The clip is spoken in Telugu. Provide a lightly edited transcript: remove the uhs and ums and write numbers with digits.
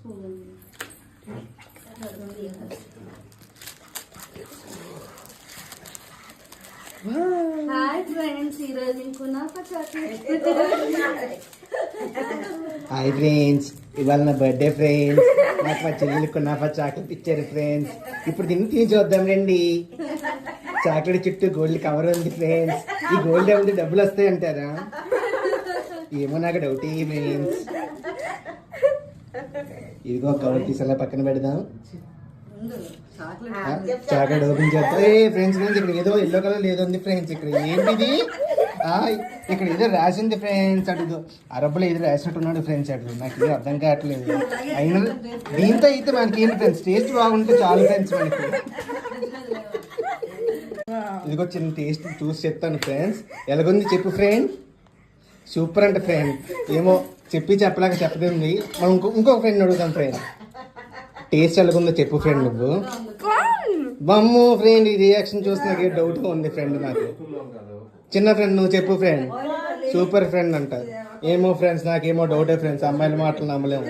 హాయ్ ఫ్రెండ్స్, ఈరోజు నేను కునాఫా చాక్లెట్. హాయ్ ఫ్రెండ్స్, ఇవాళ నా బర్త్డే ఫ్రెండ్స్. నాకు మా చెల్లెలు కునాఫా చాక్లెట్ ఇచ్చారు ఫ్రెండ్స్. ఇప్పుడు తిని చూద్దాం రండి. చాక్లెట్ చుట్టూ గోల్డ్ కవర్ ఉంది ఫ్రెండ్స్. ఈ గోల్డ్ ఏమిటి డబ్బులు వస్తాయి అంటారా? ఏమో నాకు డౌట్ ఫ్రెండ్స్. ఇదిగో కవర్ తీసేలా పక్కన పెడదాం. చాక్లెట్ ఓపెన్ చేస్తా. ఫ్రెండ్స్ ఇక్కడ ఏదో ఎల్లో కలర్ ఏదో ఉంది ఫ్రెండ్స్. ఇక్కడ ఏంటిది? ఇక్కడ ఏదో రాసింది ఫ్రెండ్స్. అటు అరబ్బులో ఏదో రాసినట్టున్నాడు ఫ్రెండ్స్. అటు నాకు ఏదో అర్థం కావట్లేదు. అయినా దీంతో అయితే మనకి ఏంటి ఫ్రెండ్స్, టేస్ట్ బాగుంటే చాలు ఫ్రెండ్స్ మనకి. ఇదిగో చిన్న టేస్ట్ చూసి చెప్తాను ఫ్రెండ్స్. ఎలాగుంది చెప్పు ఫ్రెండ్. సూపర్ అంట ఫ్రెండ్. ఏమో చెప్పలేక చెప్పదండి. మనం ఇంకొక ఫ్రెండ్ అడుగుతాం ఫ్రెండ్. టేస్ట్ ఎలాగుందో చెప్పు ఫ్రెండ్ నువ్వు. బమ్ము ఫ్రెండ్, ఈ రియాక్షన్ చూసి నాకు డౌట్గా ఉంది ఫ్రెండ్. నాకు చిన్న ఫ్రెండ్ నువ్వు చెప్పు ఫ్రెండ్. సూపర్ ఫ్రెండ్ అంట. ఏమో ఫ్రెండ్స్, నాకేమో డౌటే ఫ్రెండ్స్. అమ్మాయిల మాటలు నమ్మలేము.